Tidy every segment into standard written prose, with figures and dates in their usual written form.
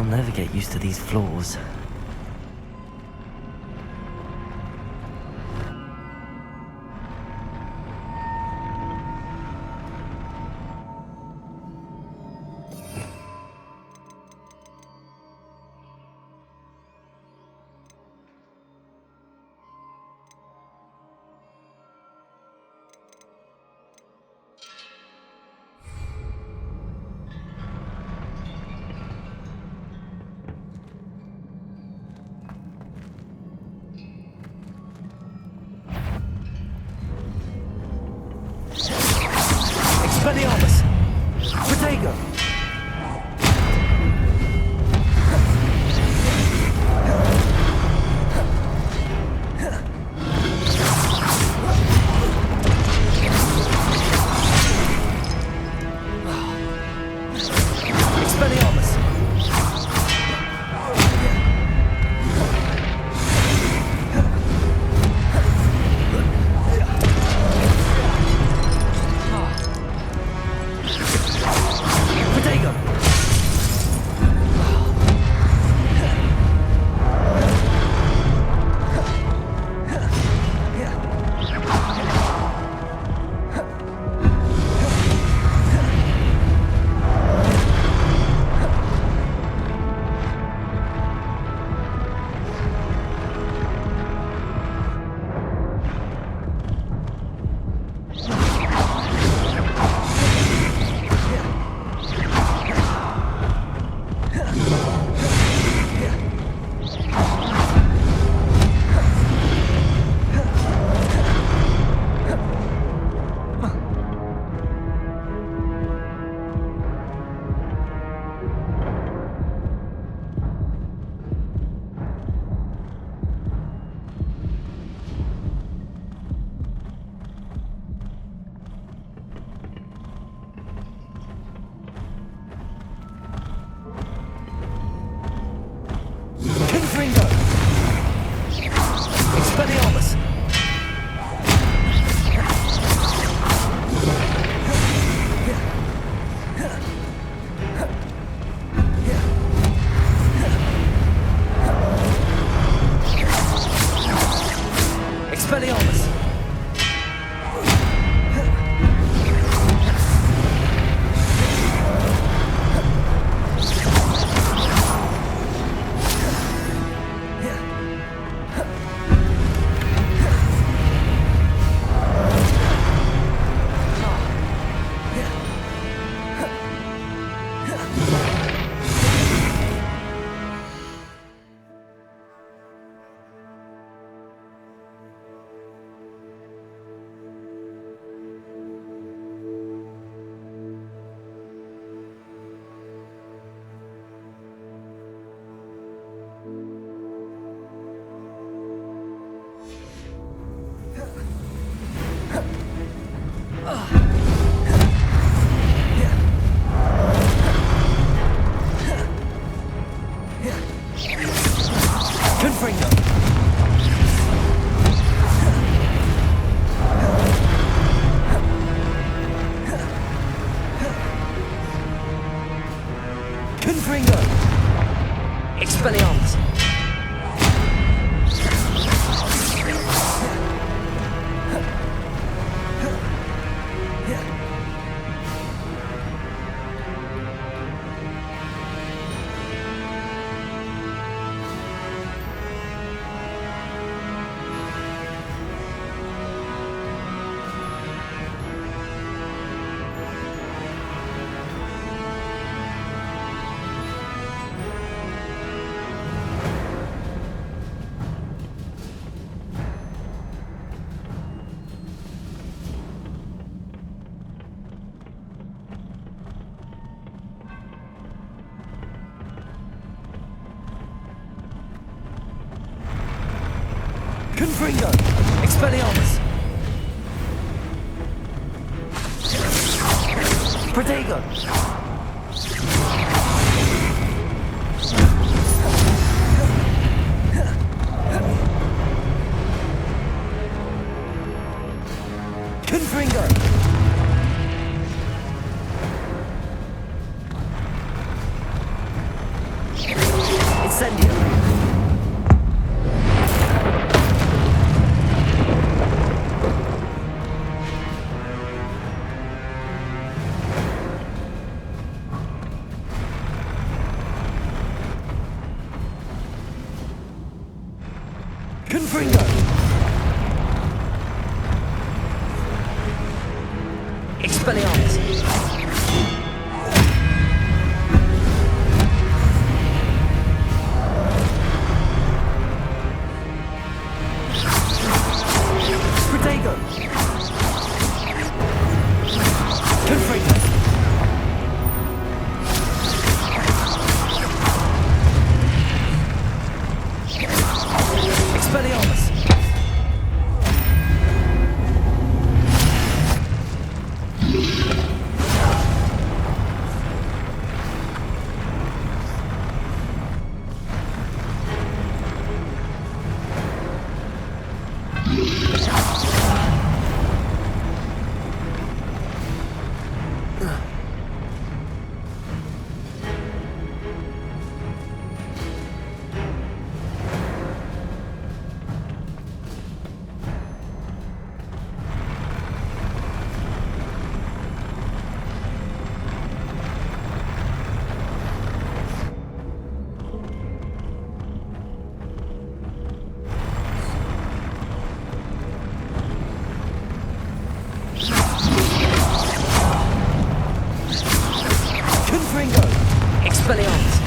never get used to these floors. Expelliarmus! Protego! Expelliarmus! Expelliarmus! Expelliarmus! Confringo! Expelliarmus! Confringo! Expelliarmus! Protego! Confringo! Confringo! Expelliarmus! Protego! Confringo! Expelliarmus! Confringo! Expelliarmus!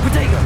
Protego!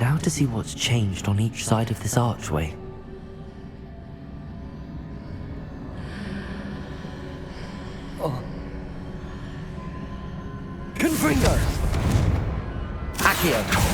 Now to see what's changed on each side of this archway. Confringo! Accio!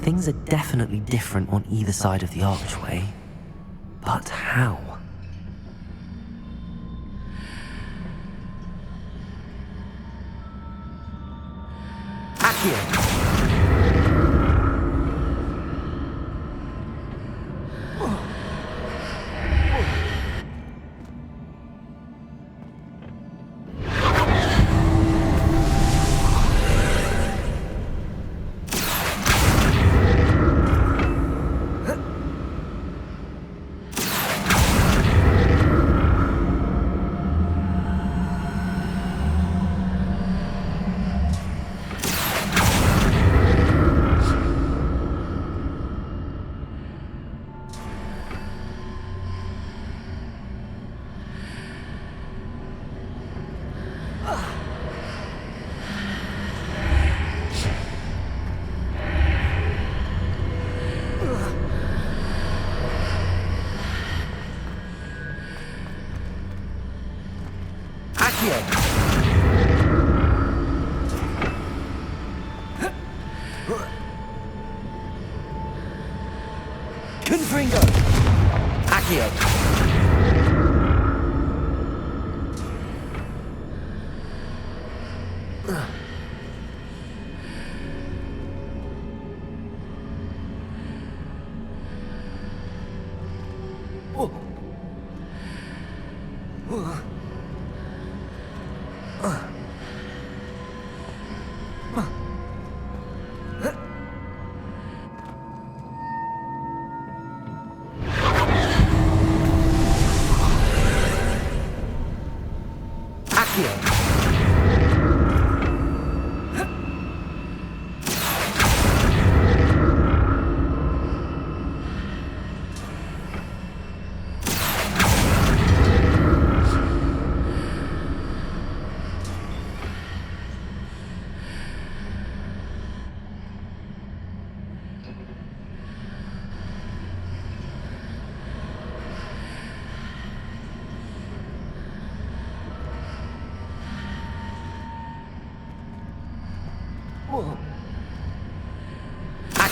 Things are definitely different on either side of the archway. But how? Accio! Confringo! Accio!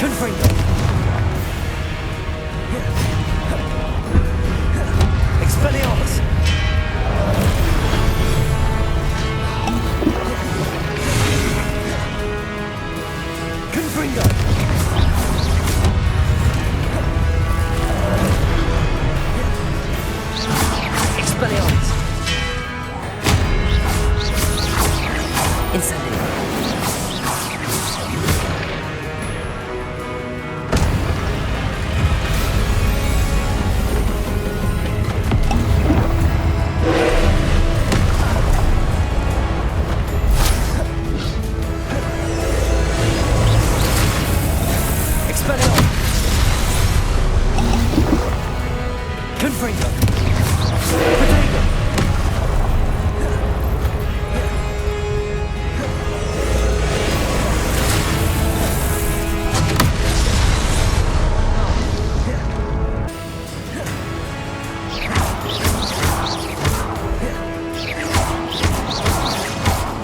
Confringo. Expelliarmus. Confringo. Expelliarmus. Incendio. Expelliarmus. Confringo. Protego.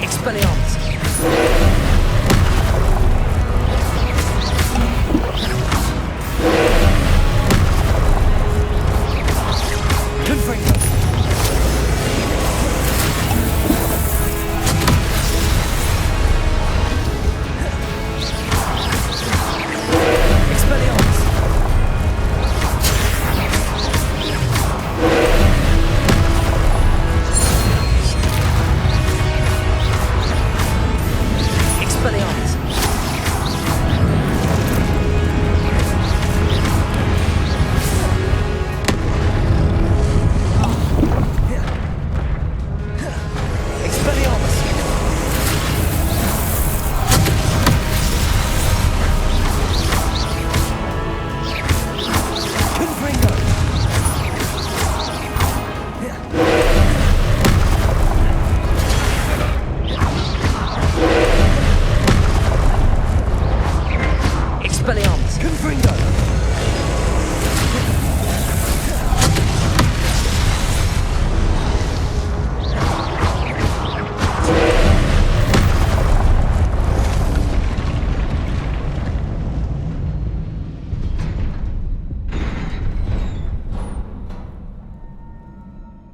Expelliarmus. Confringo. Expelliarmus. Expelliarmus. Expelliarmus. Confringo. Expelliarmus. Confringo.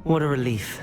What a relief.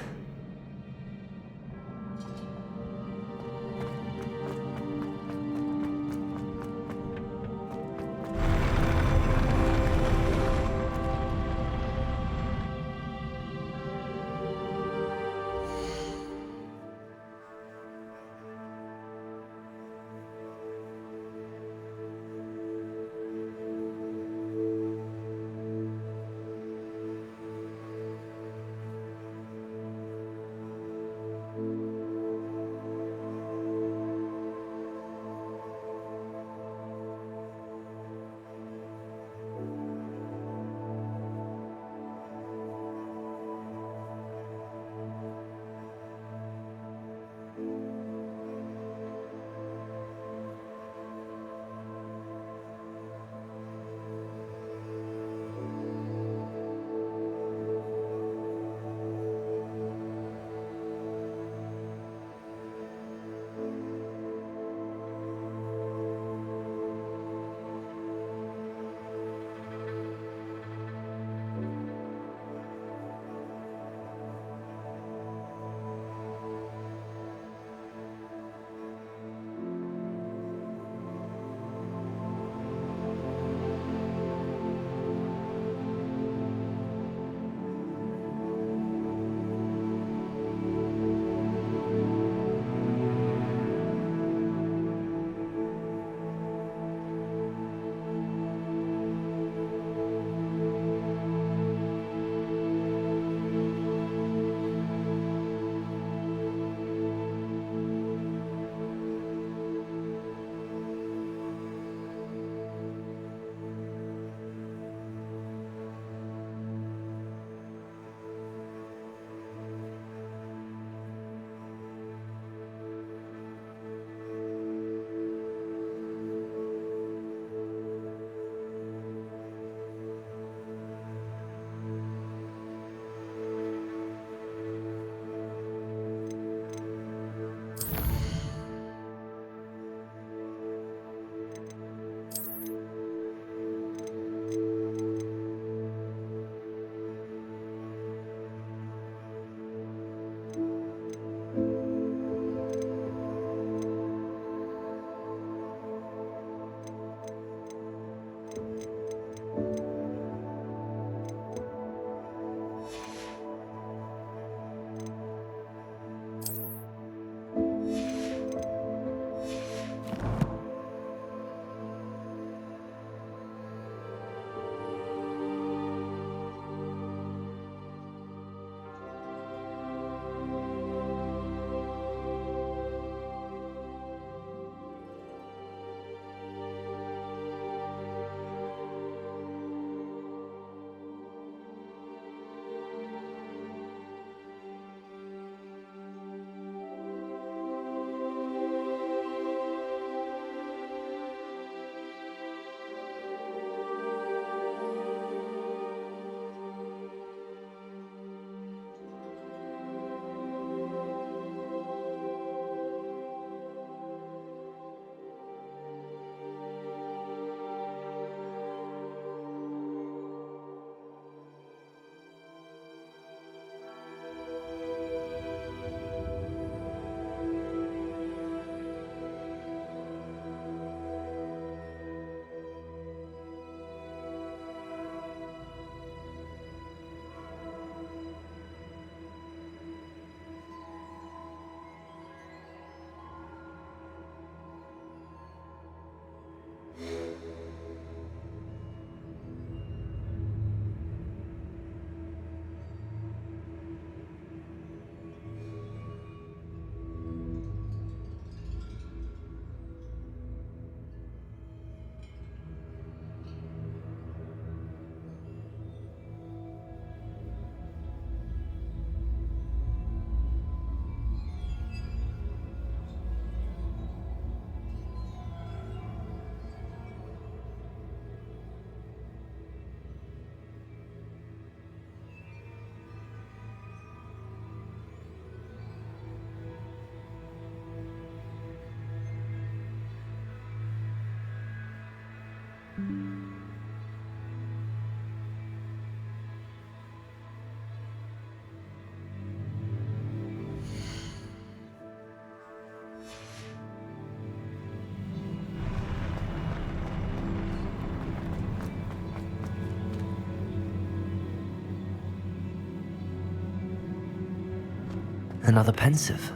Another pensive.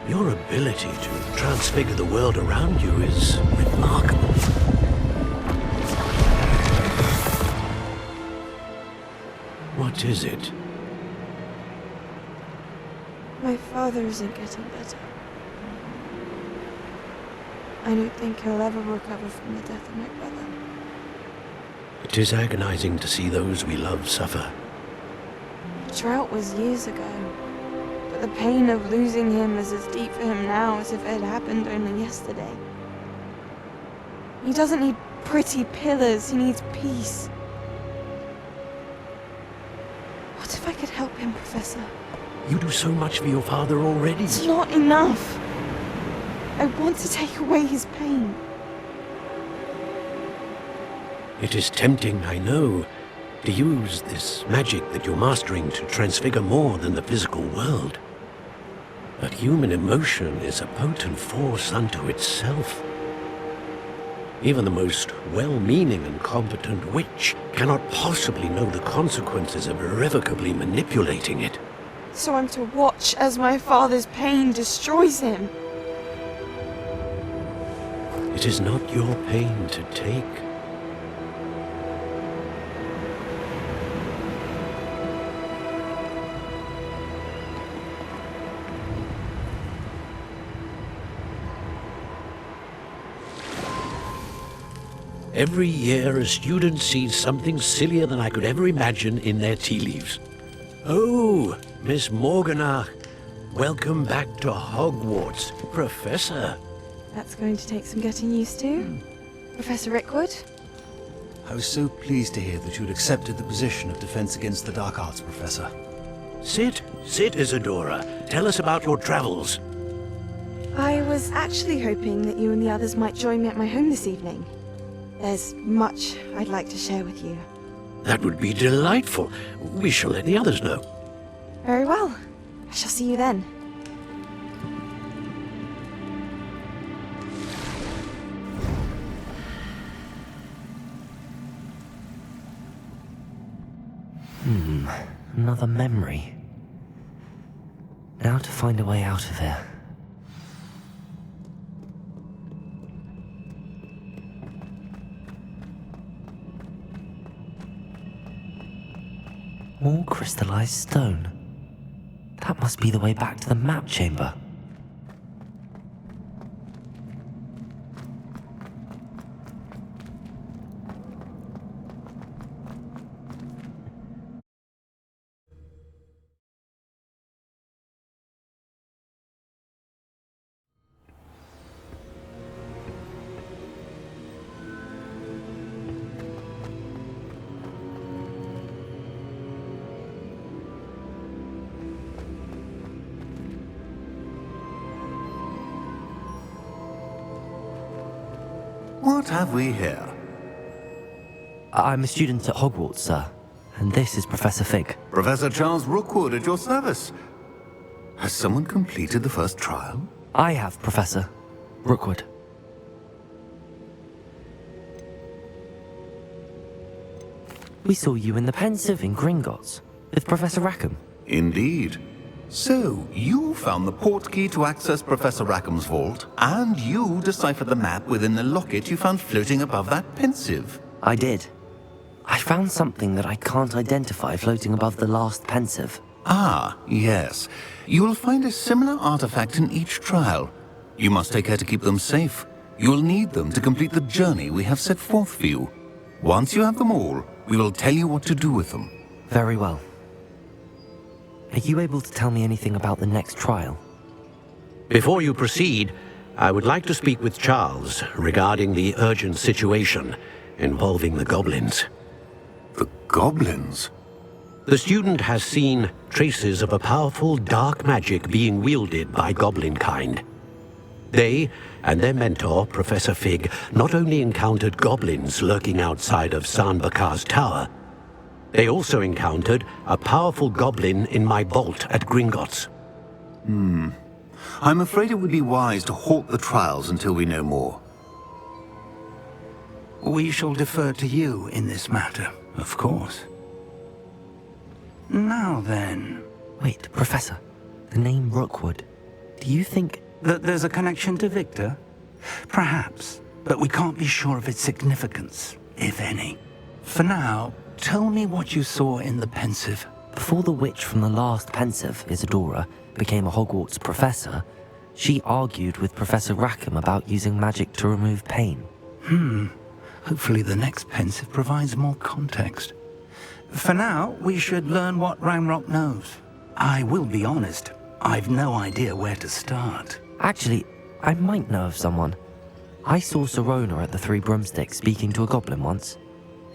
Your ability to transfigure the world around you is remarkable. What is it? My father isn't getting better. I don't think he'll ever recover from the death of my brother. It is agonizing to see those we love suffer. The drought was years ago, but the pain of losing him is as deep for him now as if it had happened only yesterday. He doesn't need pretty pillars, he needs peace. What if I could help him, Professor? You do so much for your father already. It's not enough. I want to take away his pain. It is tempting, I know, to use this magic that you're mastering to transfigure more than the physical world. But human emotion is a potent force unto itself. Even the most well-meaning and competent witch cannot possibly know the consequences of irrevocably manipulating it. So I'm to watch as my father's pain destroys him. It is not your pain to take. Every year, a student sees something sillier than I could ever imagine in their tea leaves. Oh, Miss Morganach, welcome back to Hogwarts, Professor. That's going to take some getting used to. Professor Rickwood? I was so pleased to hear that you'd accepted the position of Defense Against the Dark Arts, Professor. Sit, Isadora. Tell us about your travels. I was actually hoping that you and the others might join me at my home this evening. There's much I'd like to share with you. That would be delightful. We shall let the others know. Very well. I shall see you then. Another memory. Now to find a way out of here. More crystallized stone. That must be the way back to the map chamber. What have we here? I'm a student at Hogwarts, sir. And this is Professor Fig. Professor Charles Rookwood at your service. Has someone completed the first trial? I have, Professor Rookwood. We saw you in the Pensive in Gringotts with Professor Rackham. Indeed. So, you found the port key to access Professor Rackham's vault, and you deciphered the map within the locket you found floating above that pensive. I did. I found something that I can't identify floating above the last pensive. Ah, yes. You will find a similar artifact in each trial. You must take care to keep them safe. You will need them to complete the journey we have set forth for you. Once you have them all, we will tell you what to do with them. Very well. Are you able to tell me anything about the next trial? Before you proceed, I would like to speak with Charles regarding the urgent situation involving the goblins. The goblins? The student has seen traces of a powerful dark magic being wielded by goblin kind. They and their mentor, Professor Fig, not only encountered goblins lurking outside of San Bakar's tower, they also encountered a powerful goblin in my vault at Gringotts. I'm afraid it would be wise to halt the trials until we know more. We shall defer to you in this matter, of course. Now then... Wait, Professor. The name Rookwood. Do you think... that there's a connection to Victor? Perhaps, but we can't be sure of its significance, if any. For now, tell me what you saw in the pensive. Before the witch from the last pensive, Isadora, became a Hogwarts professor, she argued with Professor Rackham about using magic to remove pain. Hopefully the next pensive provides more context. For now, we should learn what Ranrock knows. I will be honest, I've no idea where to start. Actually, I might know of someone. I saw Sirona at the Three Broomsticks speaking to a goblin once.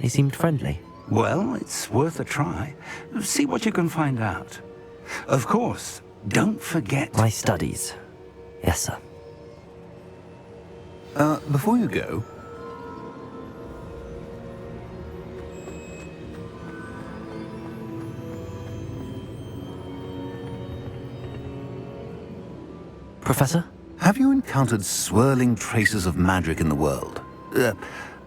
He seemed friendly. Well, it's worth a try. See what you can find out. Of course, don't forget... My studies. Yes, sir. Before you go... Professor? Have you encountered swirling traces of magic in the world?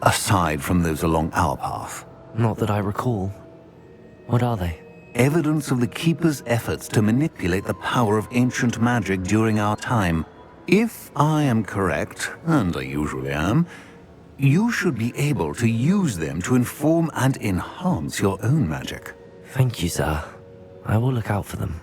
Aside from those along our path? Not that I recall. What are they? Evidence of the Keeper's efforts to manipulate the power of ancient magic during our time. If I am correct, and I usually am, you should be able to use them to inform and enhance your own magic. Thank you, sir. I will look out for them.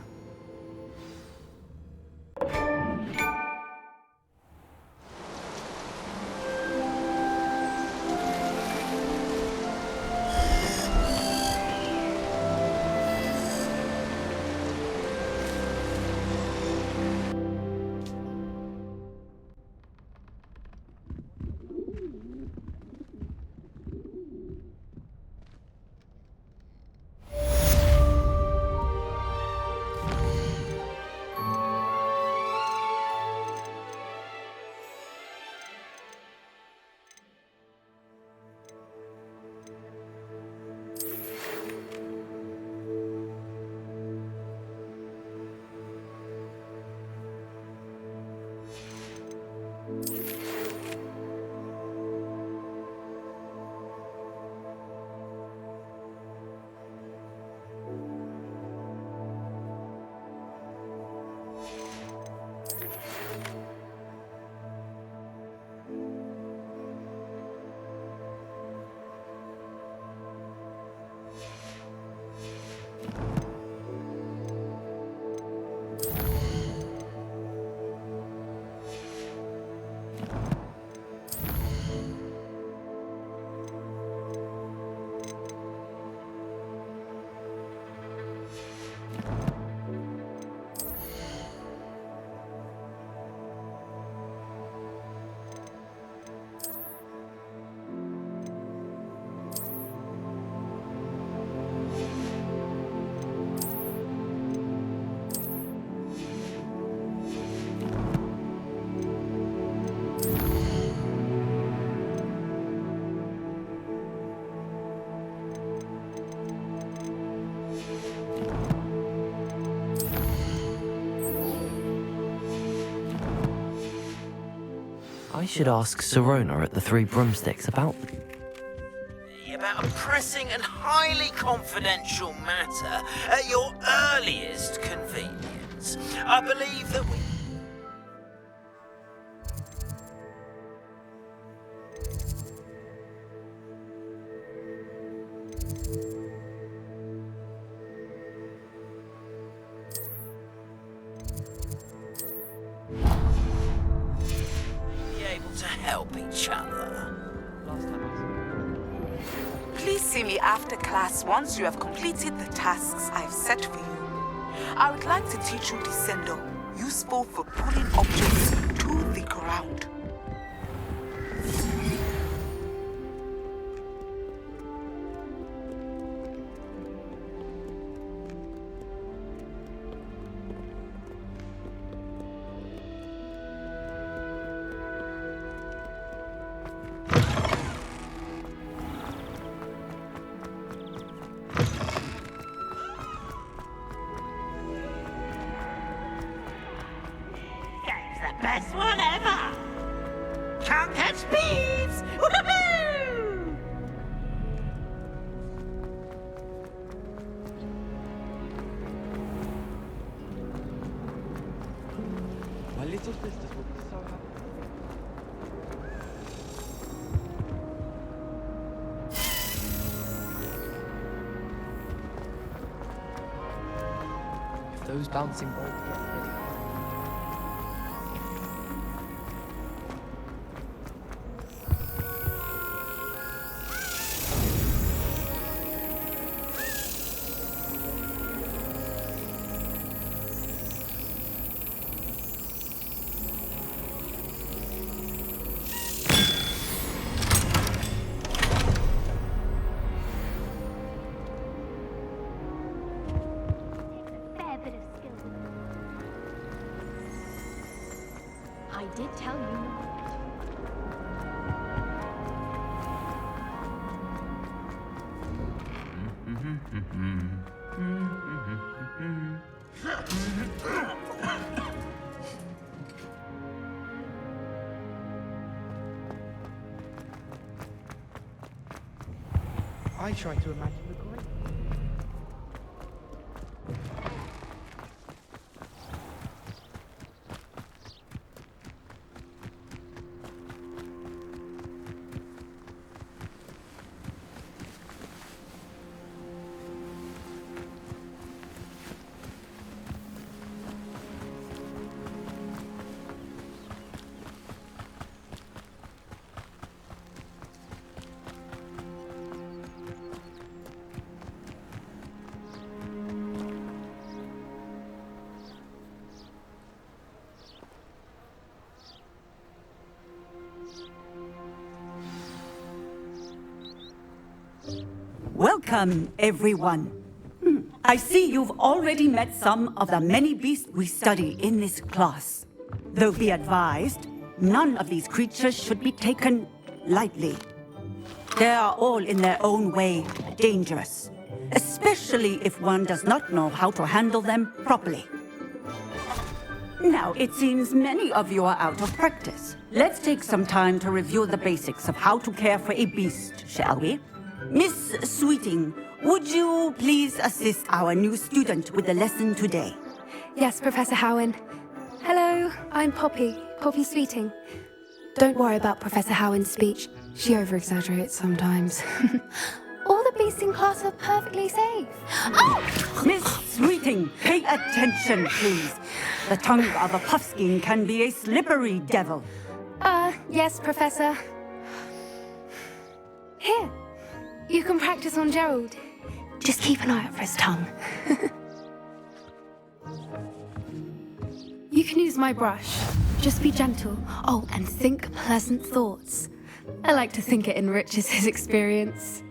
I should ask Sirona at the Three Broomsticks about a pressing and highly confidential matter at your earliest convenience. students. I believe that we... be able to help each other. Please see me after class once you have completed the tasks I've set for you. I would like to teach you Descendo, useful for pulling objects to the ground. Best one ever! Can't catch bees! Woohoo! My little sisters will be so happy. If those bouncing balls get ready. I did tell you. I try to imagine the great. Welcome, everyone. I see you've already met some of the many beasts we study in this class. Though be advised, none of these creatures should be taken lightly. They are all in their own way dangerous, especially if one does not know how to handle them properly. Now, it seems many of you are out of practice. Let's take some time to review the basics of how to care for a beast, shall we? Miss Sweeting, would you please assist our new student with the lesson today? Yes, Professor Howen. Hello, I'm Poppy Sweeting. Don't worry about Professor Howen's speech. She over-exaggerates sometimes. All the beasts in class are perfectly safe. Oh! Miss Sweeting, pay attention, please. The tongue of a puffskein can be a slippery devil. Yes, Professor. Here, you can practice on Gerald. Just keep an eye out for his tongue. You can use my brush. Just be gentle. Oh, and think pleasant thoughts. I like to think it enriches his experience.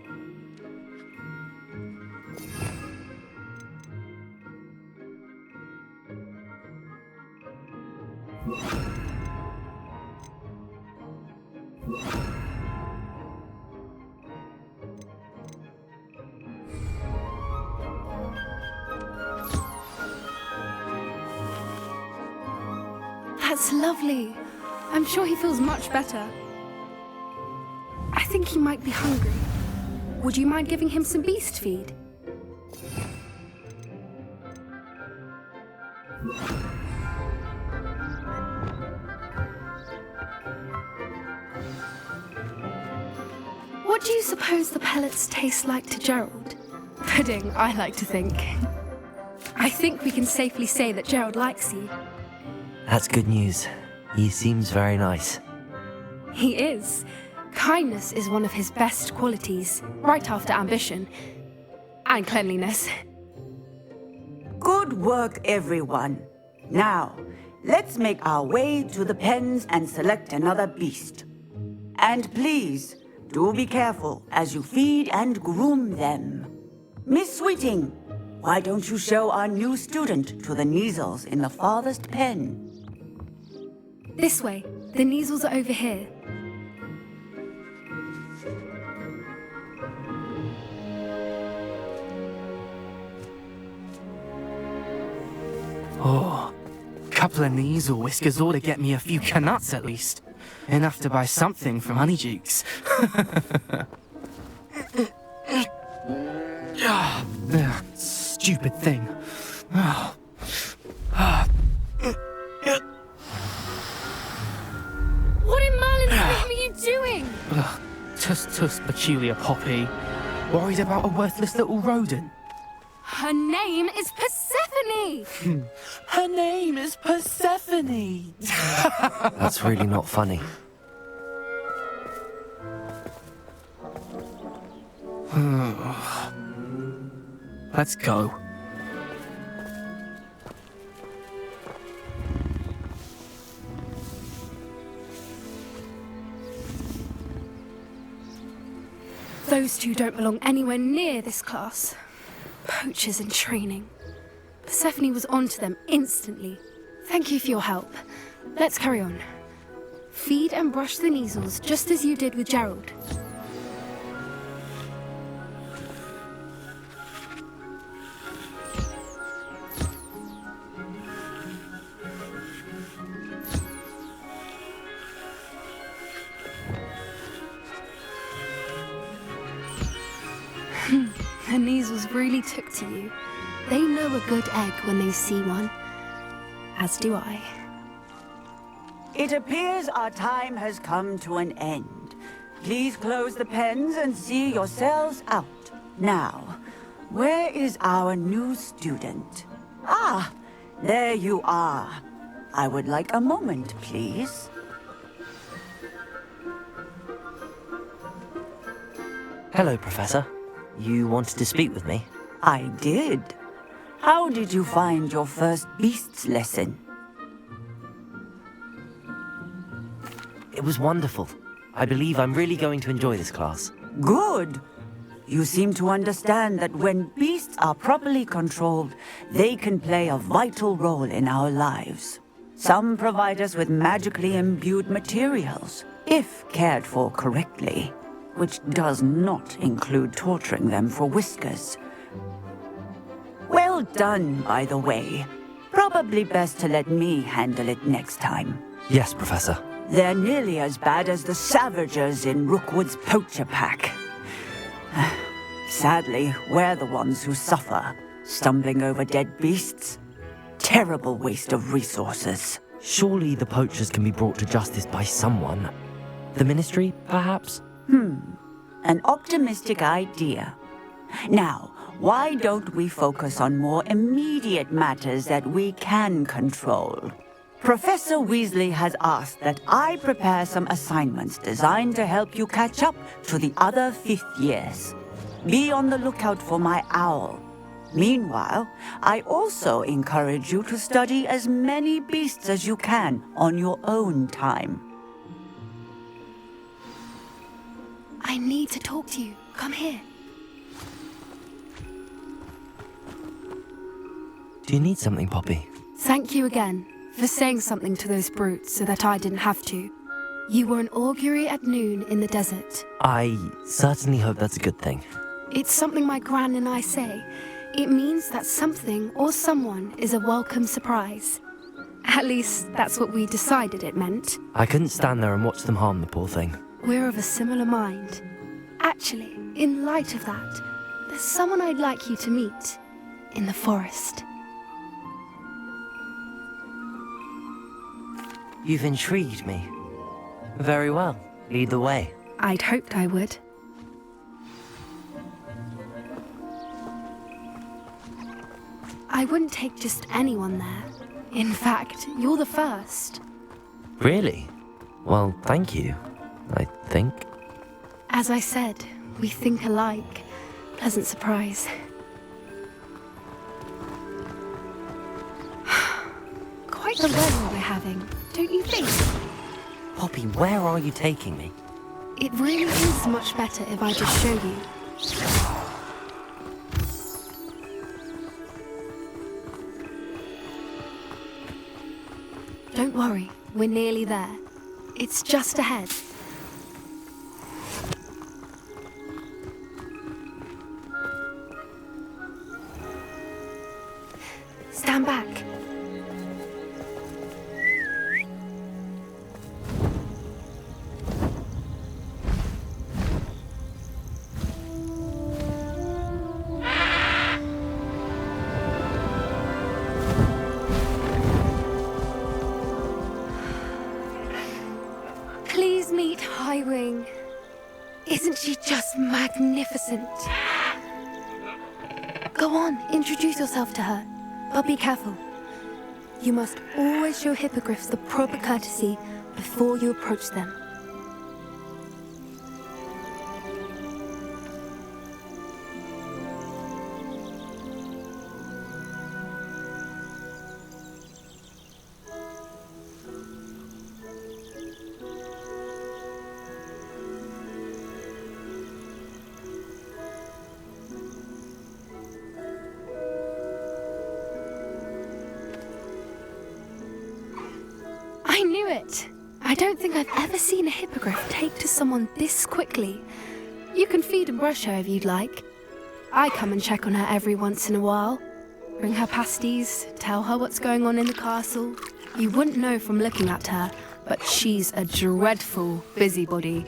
That's lovely. I'm sure he feels much better. I think he might be hungry. Would you mind giving him some beast feed? What do you suppose the pellets taste like to Gerald? Pudding, I like to think. I think we can safely say that Gerald likes you. That's good news. He seems very nice. He is. Kindness is one of his best qualities, right after ambition. And cleanliness. Good work, everyone. Now, let's make our way to the pens and select another beast. And please, do be careful as you feed and groom them. Miss Sweeting, why don't you show our new student to the Neasels in the farthest pen? This way. The Neasels are over here. Oh, couple of Neasel whiskers ought to get me a few canuts at least. Enough to buy something from Honeydukes. Stupid thing. What in Merlin's name are you doing? Tuss, peculiar Poppy. Worried about a worthless little rodent. Her name is Persephone! Her name is Persephone! That's really not funny. Let's go. Those two don't belong anywhere near this class. Poachers in training. Persephone was onto them instantly. Thank you for your help. Let's carry on. Feed and brush the Neasels just as you did with Gerald. The Neasels really took to you. They know a good egg when they see one. As do I. It appears our time has come to an end. Please close the pens and see yourselves out. Now, where is our new student? Ah, there you are. I would like a moment, please. Hello, Professor. You wanted to speak with me? I did. How did you find your first beasts lesson? It was wonderful. I believe I'm really going to enjoy this class. Good. You seem to understand that when beasts are properly controlled, they can play a vital role in our lives. Some provide us with magically imbued materials, if cared for correctly, which does not include torturing them for whiskers. Well done, by the way. Probably best to let me handle it next time. Yes, Professor. They're nearly as bad as the Savagers in Rookwood's poacher pack. Sadly, we're the ones who suffer, stumbling over dead beasts. Terrible waste of resources. Surely the poachers can be brought to justice by someone. The Ministry, perhaps? An optimistic idea. Now, why don't we focus on more immediate matters that we can control? Professor Weasley has asked that I prepare some assignments designed to help you catch up to the other 5th years. Be on the lookout for my owl. Meanwhile, I also encourage you to study as many beasts as you can on your own time. I need to talk to you. Come here. Do you need something, Poppy? Thank you again for saying something to those brutes so that I didn't have to. You were an augury at noon in the desert. I certainly hope that's a good thing. It's something my gran and I say. It means that something or someone is a welcome surprise. At least, that's what we decided it meant. I couldn't stand there and watch them harm the poor thing. We're of a similar mind. Actually, in light of that, there's someone I'd like you to meet in the forest. You've intrigued me. Very well. Lead the way. I'd hoped I would. I wouldn't take just anyone there. In fact, you're the first. Really? Well, thank you, I think. As I said, we think alike. Pleasant surprise. Quite the weather we're having, don't you think? Poppy, where are you taking me? It really is much better if I just show you. Don't worry, we're nearly there. It's just ahead. Stand back. Please meet Highwing. Isn't she just magnificent? Go on, introduce yourself to her. But be careful. You must always show hippogriffs the proper courtesy before you approach them. I knew it! I don't think I've ever seen a hippogriff take to someone this quickly. You can feed and brush her if you'd like. I come and check on her every once in a while. Bring her pasties, tell her what's going on in the castle. You wouldn't know from looking at her, but she's a dreadful busybody.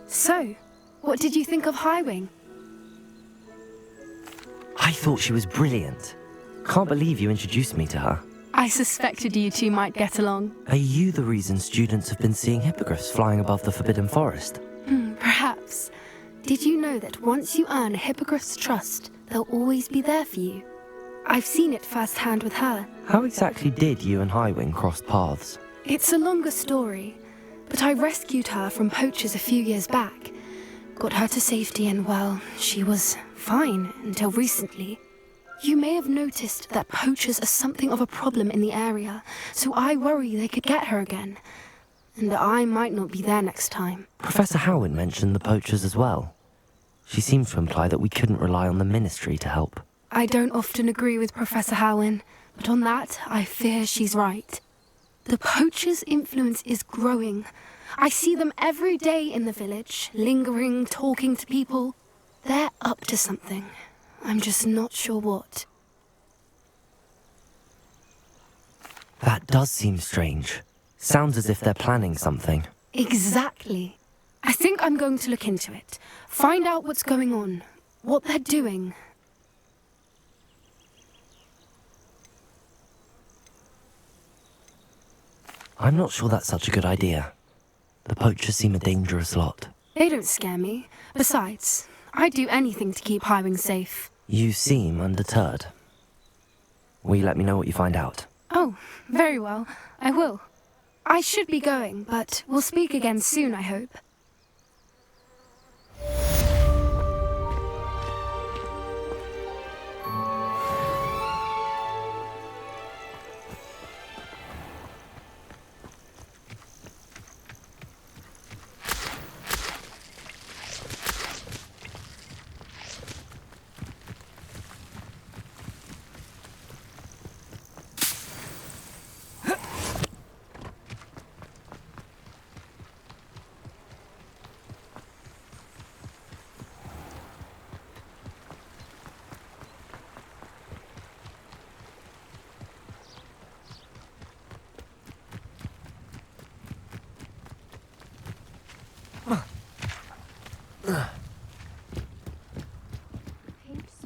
So, what did you think of Highwing? I thought she was brilliant. Can't believe you introduced me to her. I suspected you two might get along. Are you the reason students have been seeing hippogriffs flying above the Forbidden Forest? Perhaps. Did you know that once you earn a hippogriff's trust, they'll always be there for you? I've seen it firsthand with her. How exactly did you and Highwing cross paths? It's a longer story, but I rescued her from poachers a few years back. Got her to safety and, well, she was fine until recently. You may have noticed that poachers are something of a problem in the area, so I worry they could get her again. And I might not be there next time. Professor Howard mentioned the poachers as well. She seemed to imply that we couldn't rely on the ministry to help. I don't often agree with Professor Howin, but on that, I fear she's right. The poachers' influence is growing. I see them every day in the village, lingering, talking to people. They're up to something. I'm just not sure what. That does seem strange. Sounds as if they're planning something. Exactly. I think I'm going to look into it. Find out what's going on, what they're doing. I'm not sure that's such a good idea. The poachers seem a dangerous lot. They don't scare me. Besides, I'd do anything to keep Highwing safe. You seem undeterred. Will you let me know what you find out? Oh, very well. I will. I should be going, but we'll speak again soon, I hope.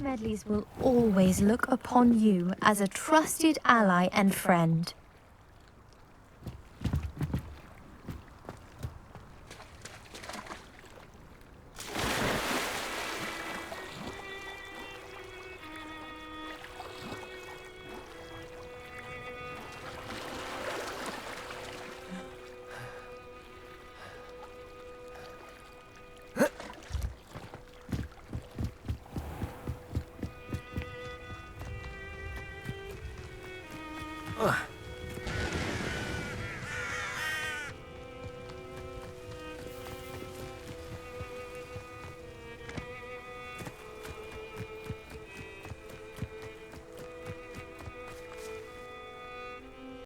Medleys will always look upon you as a trusted ally and friend. Ugh.